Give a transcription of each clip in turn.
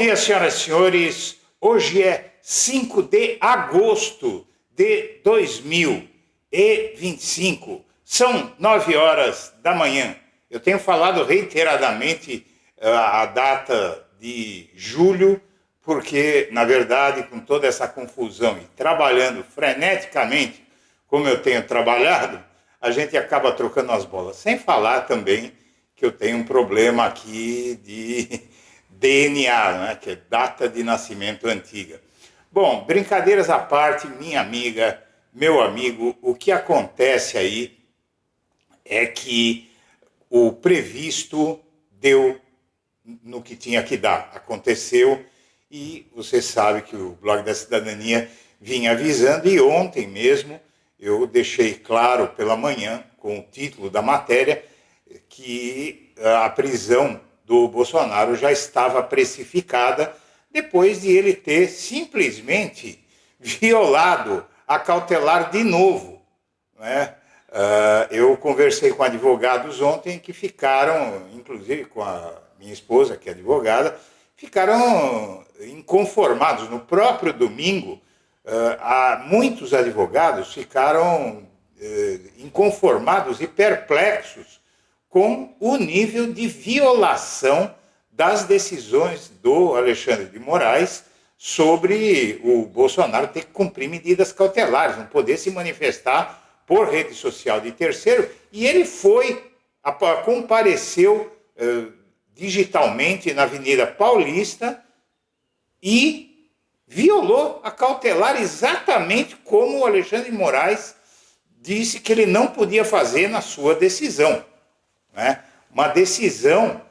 dia, senhoras e senhores. Hoje é 5 de agosto de 2025. São 9 horas da manhã. Eu tenho falado reiteradamente a data de julho, porque, na verdade, com toda essa confusão e trabalhando freneticamente, como eu tenho trabalhado, a gente acaba trocando as bolas. Sem falar também que eu tenho um problema aqui de DNA, né, que é data de nascimento antiga. Bom, brincadeiras à parte, minha amiga, meu amigo, o que acontece aí é que o previsto deu no que tinha que dar. Aconteceu e você sabe que o Blog da Cidadania vinha avisando, e ontem mesmo eu deixei claro pela manhã, com o título da matéria, que a prisão do Bolsonaro já estava precificada depois de ele ter simplesmente violado a cautelar de novo, né? Eu conversei com advogados ontem que ficaram, inclusive com a minha esposa, que é advogada, ficaram inconformados. No próprio domingo, muitos advogados ficaram inconformados e perplexos com o nível de violação das decisões do Alexandre de Moraes sobre o Bolsonaro ter que cumprir medidas cautelares, não poder se manifestar por rede social de terceiro, e ele compareceu digitalmente na Avenida Paulista e violou a cautelar exatamente como o Alexandre de Moraes disse que ele não podia fazer na sua decisão, né? Uma decisão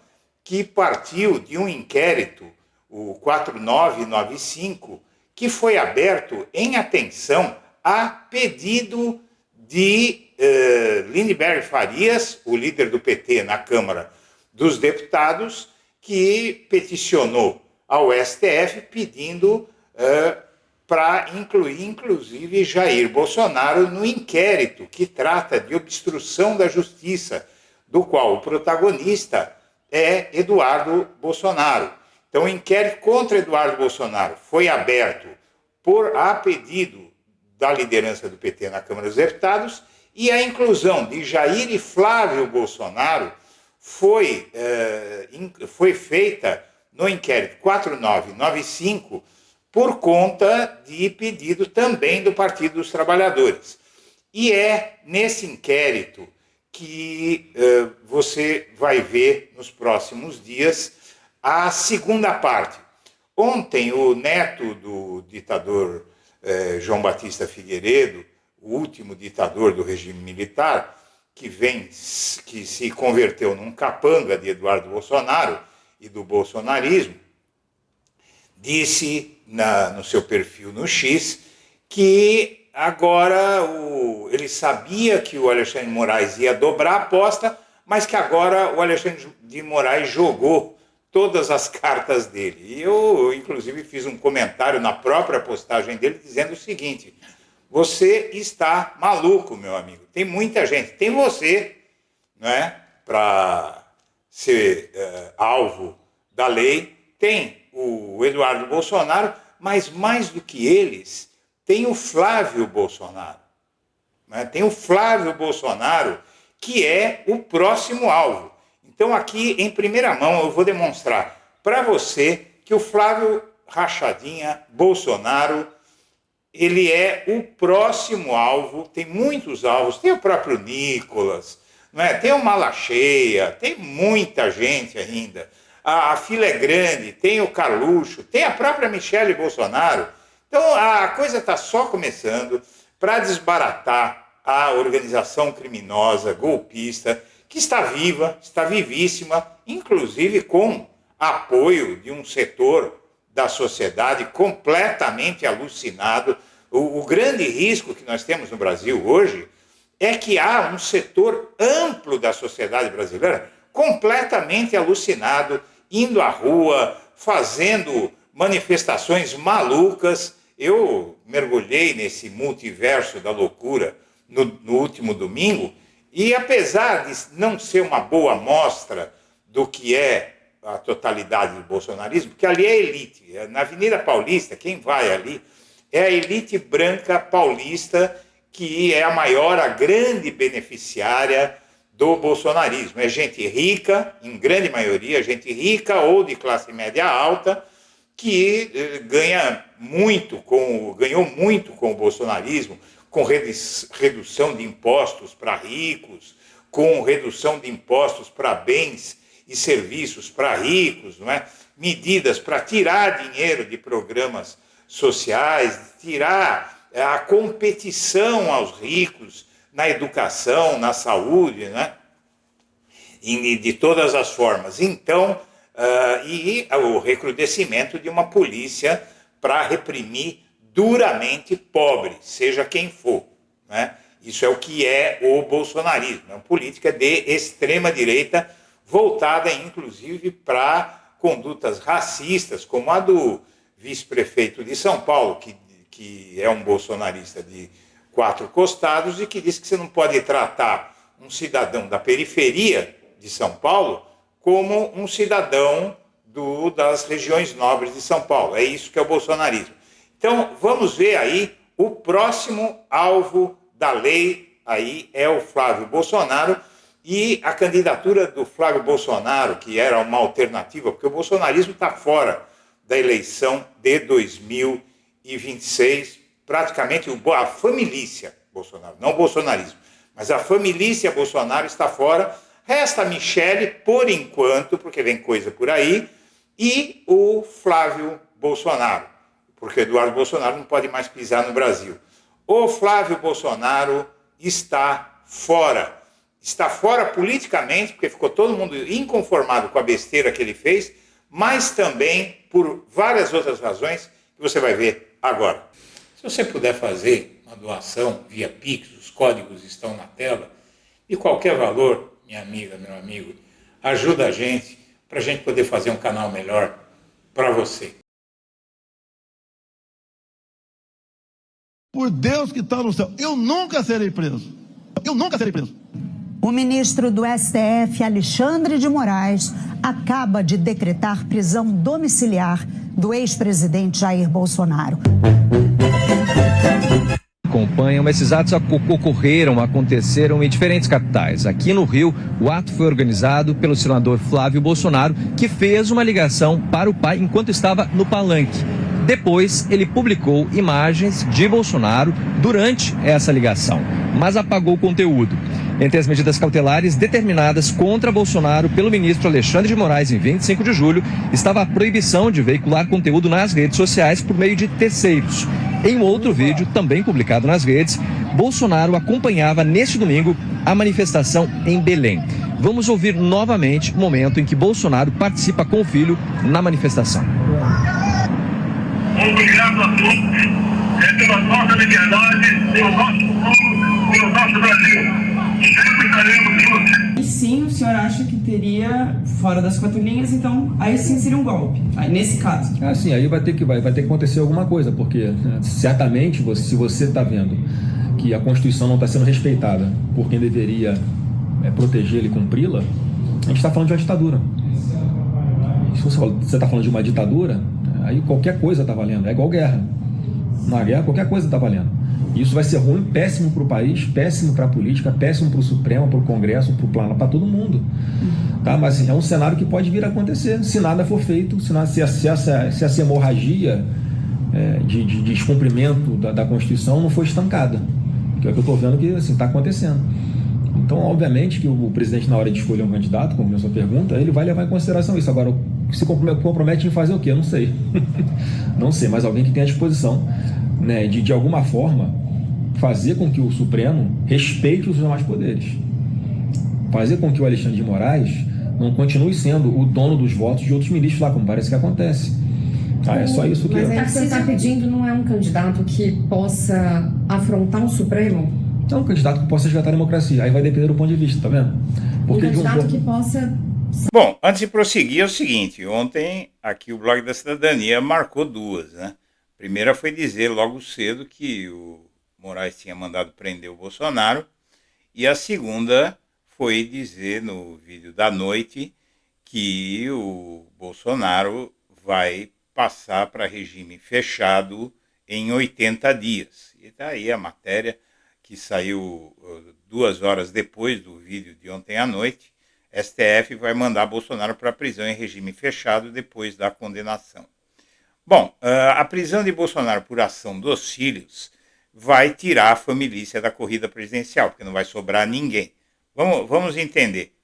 que partiu de um inquérito, o 4995, que foi aberto em atenção a pedido de Lindenberg Farias, o líder do PT na Câmara dos Deputados, que peticionou ao STF pedindo para incluir, inclusive, Jair Bolsonaro no inquérito que trata de obstrução da justiça, do qual o protagonista é Eduardo Bolsonaro. Então, o inquérito contra Eduardo Bolsonaro foi aberto a pedido da liderança do PT na Câmara dos Deputados, e a inclusão de Jair e Flávio Bolsonaro foi feita no inquérito 4995 por conta de pedido também do Partido dos Trabalhadores. E é nesse inquérito que você vai ver nos próximos dias a segunda parte. Ontem, o neto do ditador João Batista Figueiredo, o último ditador do regime militar, que se converteu num capanga de Eduardo Bolsonaro e do bolsonarismo, disse no seu perfil no X que agora ele sabia que o Alexandre de Moraes ia dobrar a aposta, mas que agora o Alexandre de Moraes jogou todas as cartas dele. E eu, inclusive, fiz um comentário na própria postagem dele dizendo o seguinte: você está maluco, meu amigo. Tem muita gente, tem você, né, para ser alvo da lei, tem o Eduardo Bolsonaro, mas mais do que eles, tem o Flávio Bolsonaro, né? Tem o Flávio Bolsonaro, que é o próximo alvo. Então, aqui, em primeira mão, eu vou demonstrar para você que o Flávio Rachadinha Bolsonaro, ele é o próximo alvo. Tem muitos alvos, tem o próprio Nicolas, não é? Tem o Malacheia, tem muita gente ainda. A fila é grande, tem o Carluxo, tem a própria Michele Bolsonaro. Então, a coisa está só começando para desbaratar a organização criminosa, golpista, que está viva, está vivíssima, inclusive com apoio de um setor da sociedade completamente alucinado. O grande risco que nós temos no Brasil hoje é que há um setor amplo da sociedade brasileira completamente alucinado, indo à rua, fazendo manifestações malucas. Eu mergulhei nesse multiverso da loucura no último domingo, e apesar de não ser uma boa mostra do que é a totalidade do bolsonarismo, porque ali é elite. Na Avenida Paulista, quem vai ali é a elite branca paulista, que é a maior, a grande beneficiária do bolsonarismo. É gente rica, em grande maioria, gente rica ou de classe média alta, que ganhou muito com o bolsonarismo, com redução de impostos para ricos, com redução de impostos para bens e serviços para ricos, não é? Medidas para tirar dinheiro de programas sociais, tirar a competição aos ricos na educação, na saúde, né? E de todas as formas. Então, e o recrudescimento de uma polícia para reprimir duramente pobre, seja quem for, né? Isso é o que é o bolsonarismo, é uma política de extrema-direita voltada, inclusive, para condutas racistas, como a do vice-prefeito de São Paulo, que é um bolsonarista de 4 costados e que diz que você não pode tratar um cidadão da periferia de São Paulo como um cidadão das regiões nobres de São Paulo. É isso que é o bolsonarismo. Então, vamos ver aí o próximo alvo da lei, aí é o Flávio Bolsonaro, e a candidatura do Flávio Bolsonaro, que era uma alternativa, porque o bolsonarismo está fora da eleição de 2026, praticamente a família Bolsonaro, não o bolsonarismo, mas a família Bolsonaro está fora. Resta a Michele, por enquanto, porque vem coisa por aí, e o Flávio Bolsonaro, porque Eduardo Bolsonaro não pode mais pisar no Brasil. O Flávio Bolsonaro está fora. Está fora politicamente, porque ficou todo mundo inconformado com a besteira que ele fez, mas também por várias outras razões que você vai ver agora. Se você puder fazer uma doação via Pix, os códigos estão na tela, e qualquer valor, minha amiga, meu amigo, ajuda a gente para a gente poder fazer um canal melhor para você. Por Deus que está no céu, eu nunca serei preso. Eu nunca serei preso. O ministro do STF, Alexandre de Moraes, acaba de decretar prisão domiciliar do ex-presidente Jair Bolsonaro. Acompanham, esses atos aconteceram em diferentes capitais. Aqui no Rio, o ato foi organizado pelo senador Flávio Bolsonaro, que fez uma ligação para o pai enquanto estava no palanque. Depois, ele publicou imagens de Bolsonaro durante essa ligação, mas apagou o conteúdo. Entre as medidas cautelares determinadas contra Bolsonaro pelo ministro Alexandre de Moraes em 25 de julho, estava a proibição de veicular conteúdo nas redes sociais por meio de terceiros. Em um outro vídeo, também publicado nas redes, Bolsonaro acompanhava neste domingo a manifestação em Belém. Vamos ouvir novamente o momento em que Bolsonaro participa com o filho na manifestação. Obrigado a todos pela nossa liberdade, pelo nosso povo, pelo nosso Brasil. Sempre estaremos juntos. E sim, o senhor acha que teria fora das 4 linhas, então aí sim seria um golpe. Aí nesse caso. Sim, aí vai ter que acontecer alguma coisa, porque certamente se você está vendo que a Constituição não está sendo respeitada por quem deveria protegê-la e cumpri-la, a gente está falando de uma ditadura. Se você está falando de uma ditadura, aí qualquer coisa está valendo, é igual guerra. Na guerra qualquer coisa está valendo. Isso vai ser ruim, péssimo para o país, péssimo para a política, péssimo para o Supremo, para o Congresso, para o plano, para todo mundo. Tá? Mas é um cenário que pode vir a acontecer se nada for feito, se essa hemorragia de descumprimento da Constituição não for estancada. Que é o que eu estou vendo que está acontecendo. Então, obviamente, que o presidente, na hora de escolher um candidato, como a sua pergunta, ele vai levar em consideração isso. Agora, se compromete em fazer o quê? Eu não sei. Não sei, mas alguém que tenha a disposição, né, de alguma forma, fazer com que o Supremo respeite os demais poderes. Fazer com que o Alexandre de Moraes não continue sendo o dono dos votos de outros ministros lá, como parece que acontece. É só isso que... Mas o que você está pedindo não é um candidato que possa afrontar o Supremo? É um candidato que possa resgatar a democracia. Aí vai depender do ponto de vista, tá vendo? Porque um candidato que possa... Bom, antes de prosseguir é o seguinte, ontem aqui o Blog da Cidadania marcou duas, né? A primeira foi dizer logo cedo que o Moraes tinha mandado prender o Bolsonaro, e a segunda foi dizer no vídeo da noite que o Bolsonaro vai passar para regime fechado em 80 dias. E daí a matéria que saiu 2 horas depois do vídeo de ontem à noite, STF vai mandar Bolsonaro para a prisão em regime fechado depois da condenação. Bom, a prisão de Bolsonaro por ação dos filhos vai tirar a família da corrida presidencial, porque não vai sobrar ninguém. Vamos entender.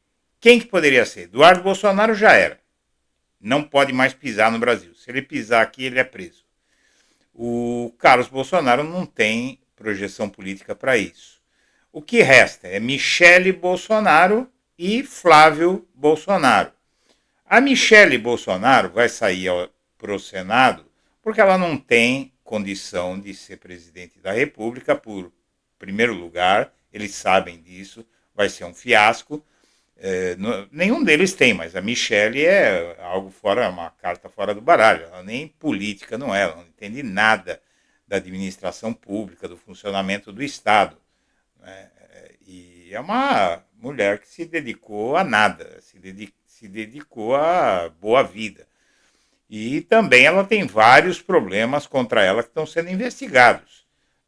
Quem que poderia ser? Eduardo Bolsonaro já era. Não pode mais pisar no Brasil. Se ele pisar aqui, ele é preso. O Carlos Bolsonaro não tem projeção política para isso. O que resta é Michele Bolsonaro e Flávio Bolsonaro. A Michele Bolsonaro vai sair para o Senado porque ela não tem condição de ser presidente da República, por primeiro lugar, eles sabem disso, vai ser um fiasco. Nenhum deles tem, mas a Michele é algo fora, uma carta fora do baralho. Ela nem política não é, ela não entende nada da administração pública, do funcionamento do Estado, né? E é uma mulher que se dedicou a nada, se dedicou à boa vida. E também ela tem vários problemas contra ela que estão sendo investigados.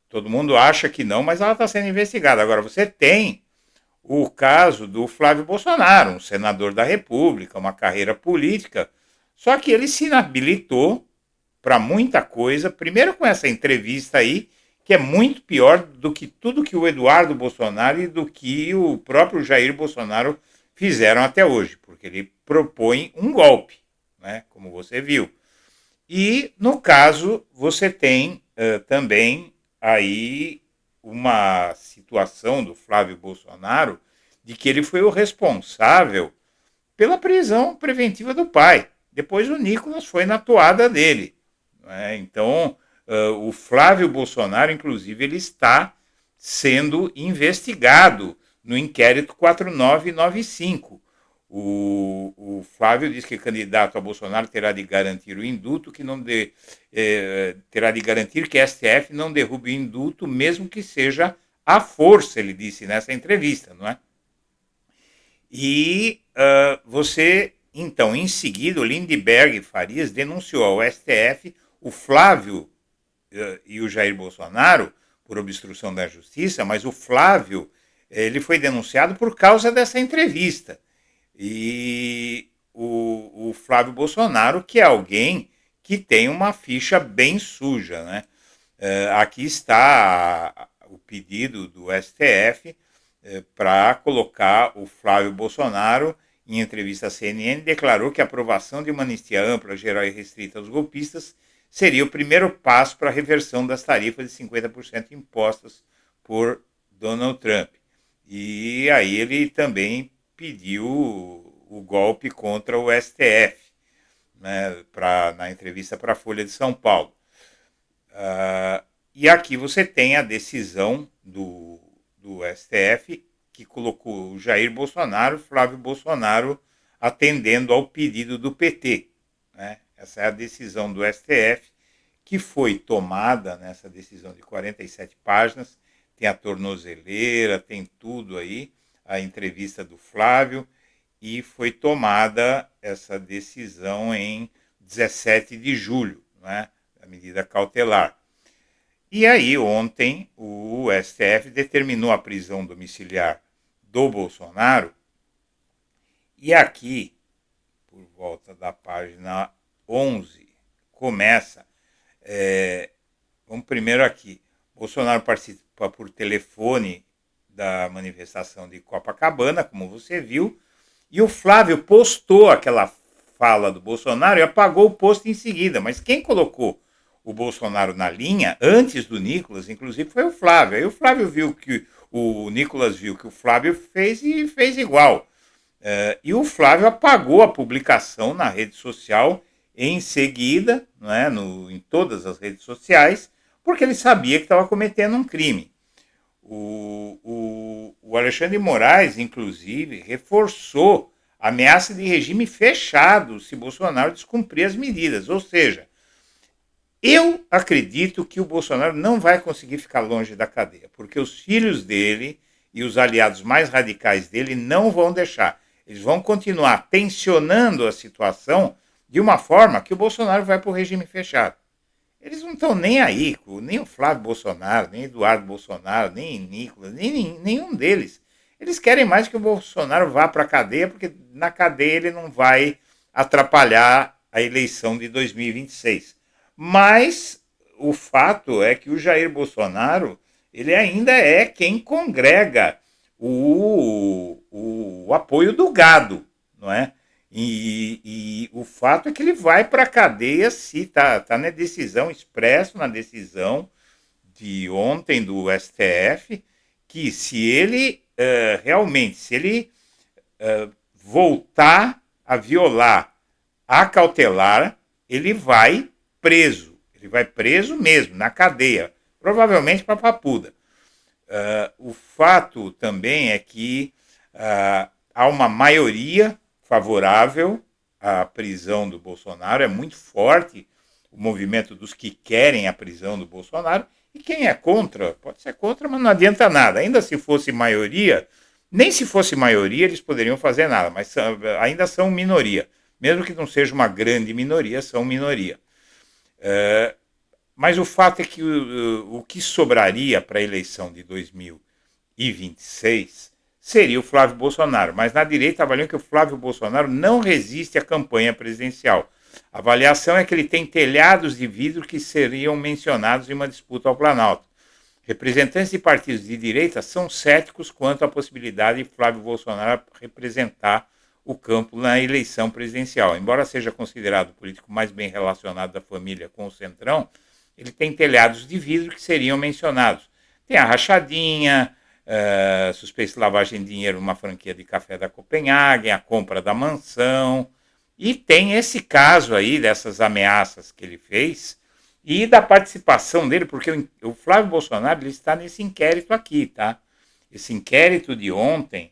Todo mundo acha que não, mas ela está sendo investigada. Agora, você tem o caso do Flávio Bolsonaro, um senador da República, uma carreira política, só que ele se inabilitou para muita coisa, primeiro com essa entrevista aí, que é muito pior do que tudo que o Eduardo Bolsonaro e do que o próprio Jair Bolsonaro fizeram até hoje, porque ele propõe um golpe, né, como você viu. E, no caso, você tem também aí uma situação do Flávio Bolsonaro de que ele foi o responsável pela prisão preventiva do pai. Depois o Nicolas foi na toada dele, né? Então, o Flávio Bolsonaro, inclusive, ele está sendo investigado no inquérito 4995. O Flávio diz que candidato a Bolsonaro terá de garantir o indulto, terá de garantir que a STF não derrube o indulto, mesmo que seja à força, ele disse nessa entrevista, não é? E você, então, em seguida, o Lindeberg Farias denunciou ao STF o Flávio e o Jair Bolsonaro por obstrução da justiça, mas o Flávio ele foi denunciado por causa dessa entrevista. E o Flávio Bolsonaro, que é alguém que tem uma ficha bem suja, né? Aqui está o pedido do STF para colocar o Flávio Bolsonaro em entrevista à CNN, declarou que a aprovação de uma anistia ampla, geral e restrita aos golpistas seria o primeiro passo para a reversão das tarifas de 50% impostas por Donald Trump. E aí ele também pediu o golpe contra o STF, né, na entrevista para a Folha de São Paulo. E aqui você tem a decisão do STF que colocou o Jair Bolsonaro, Flávio Bolsonaro, atendendo ao pedido do PT, né? Essa é a decisão do STF, que foi tomada nessa decisão de 47 páginas, tem a tornozeleira, tem tudo aí, a entrevista do Flávio, e foi tomada essa decisão em 17 de julho, né, a medida cautelar. E aí, ontem, o STF determinou a prisão domiciliar do Bolsonaro, e aqui, por volta da página 11, começa, vamos primeiro aqui, Bolsonaro participa por telefone da manifestação de Copacabana, como você viu, e o Flávio postou aquela fala do Bolsonaro e apagou o post em seguida, mas quem colocou o Bolsonaro na linha, antes do Nicolas, inclusive, foi o Flávio. Aí o Flávio viu que o Nicolas viu que o Flávio fez e fez igual. E o Flávio apagou a publicação na rede social em seguida, né, em todas as redes sociais, porque ele sabia que estava cometendo um crime. O Alexandre de Moraes, inclusive, reforçou a ameaça de regime fechado se Bolsonaro descumprir as medidas. Ou seja, eu acredito que o Bolsonaro não vai conseguir ficar longe da cadeia, porque os filhos dele e os aliados mais radicais dele não vão deixar. Eles vão continuar tensionando a situação de uma forma que o Bolsonaro vai para o regime fechado. Eles não estão nem aí, nem o Flávio Bolsonaro, nem Eduardo Bolsonaro, nem Nicolas, nenhum deles. Eles querem mais que o Bolsonaro vá para a cadeia, porque na cadeia ele não vai atrapalhar a eleição de 2026. Mas o fato é que o Jair Bolsonaro, ele ainda é quem congrega o apoio do gado, não é? E o fato é que ele vai para a cadeia se está na decisão, expresso na decisão de ontem do STF, que se ele realmente, se ele voltar a violar a cautelar, ele vai preso. Ele vai preso mesmo, na cadeia, provavelmente para Papuda. O fato também é que há uma maioria favorável à prisão do Bolsonaro, é muito forte o movimento dos que querem a prisão do Bolsonaro, e quem é contra, pode ser contra, mas não adianta nada. Ainda se fosse maioria, nem se fosse maioria eles poderiam fazer nada, mas ainda são minoria. Mesmo que não seja uma grande minoria, são minoria. Mas o fato é que o que sobraria para a eleição de 2026 seria o Flávio Bolsonaro. Mas na direita avaliam que o Flávio Bolsonaro não resiste à campanha presidencial. A avaliação é que ele tem telhados de vidro que seriam mencionados em uma disputa ao Planalto. Representantes de partidos de direita são céticos quanto à possibilidade de Flávio Bolsonaro representar o campo na eleição presidencial. Embora seja considerado o político mais bem relacionado da família com o Centrão, ele tem telhados de vidro que seriam mencionados. Tem a rachadinha, suspeita de lavagem de dinheiro numa franquia de café da Copenhagen, a compra da mansão, e tem esse caso aí dessas ameaças que ele fez e da participação dele, porque o Flávio Bolsonaro ele está nesse inquérito aqui, tá? Esse inquérito de ontem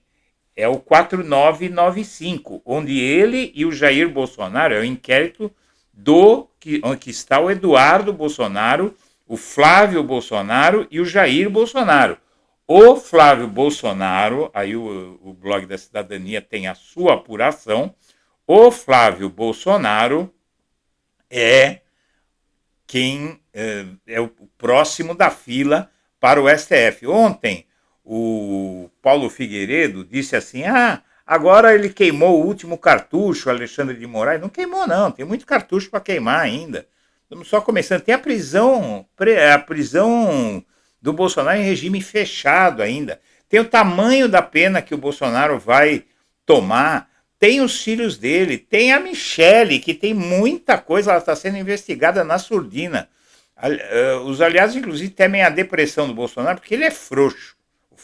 é o 4995, onde ele e o Jair Bolsonaro, é o inquérito onde está o Eduardo Bolsonaro, o Flávio Bolsonaro e o Jair Bolsonaro. O Flávio Bolsonaro, aí o blog da Cidadania tem a sua apuração, o Flávio Bolsonaro é quem é o próximo da fila para o STF. Ontem, o Paulo Figueiredo disse assim, agora ele queimou o último cartucho, Alexandre de Moraes. Não queimou não, tem muito cartucho para queimar ainda. Estamos só começando. Tem a prisão do Bolsonaro em regime fechado ainda. Tem o tamanho da pena que o Bolsonaro vai tomar. Tem os filhos dele, tem a Michele, que tem muita coisa, ela está sendo investigada na surdina. Os aliados, inclusive, temem a depressão do Bolsonaro, porque ele é frouxo. O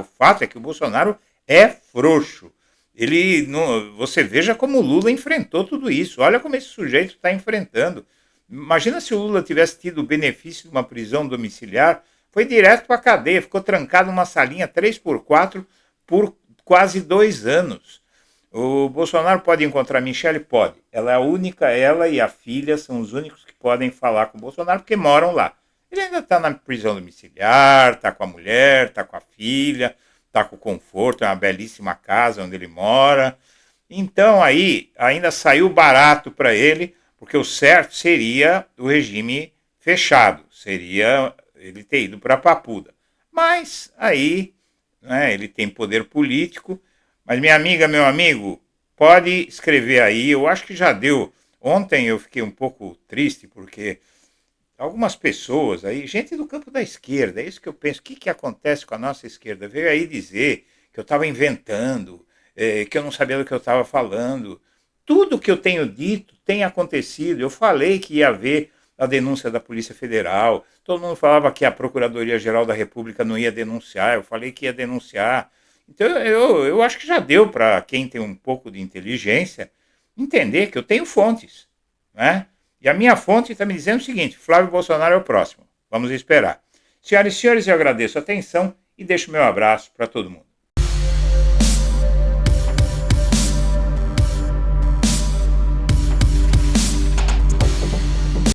fato é que o Bolsonaro é frouxo. Você veja como o Lula enfrentou tudo isso. Olha como esse sujeito está enfrentando. Imagina se o Lula tivesse tido o benefício de uma prisão domiciliar, foi direto para a cadeia, ficou trancado numa salinha 3x4 por quase 2 anos. O Bolsonaro pode encontrar a Michele? Pode. Ela é a única, ela e a filha são os únicos que podem falar com o Bolsonaro, porque moram lá. Ele ainda está na prisão domiciliar, está com a mulher, está com a filha, está com o conforto, é uma belíssima casa onde ele mora. Então aí ainda saiu barato para ele, porque o certo seria o regime fechado, seria ele ter ido para Papuda. Mas aí ele tem poder político. Mas minha amiga, meu amigo, pode escrever aí, eu acho que já deu. Ontem eu fiquei um pouco triste, porque algumas pessoas aí, gente do campo da esquerda, é isso que eu penso, o que acontece com a nossa esquerda? Veio aí dizer que eu estava inventando, que eu não sabia do que eu estava falando. Tudo que eu tenho dito tem acontecido. Eu falei que ia haver a denúncia da Polícia Federal, todo mundo falava que a Procuradoria-Geral da República não ia denunciar, eu falei que ia denunciar. Então eu acho que já deu para quem tem um pouco de inteligência entender que eu tenho fontes, né? E a minha fonte está me dizendo o seguinte, Flávio Bolsonaro é o próximo, vamos esperar. Senhoras e senhores, eu agradeço a atenção e deixo meu abraço para todo mundo.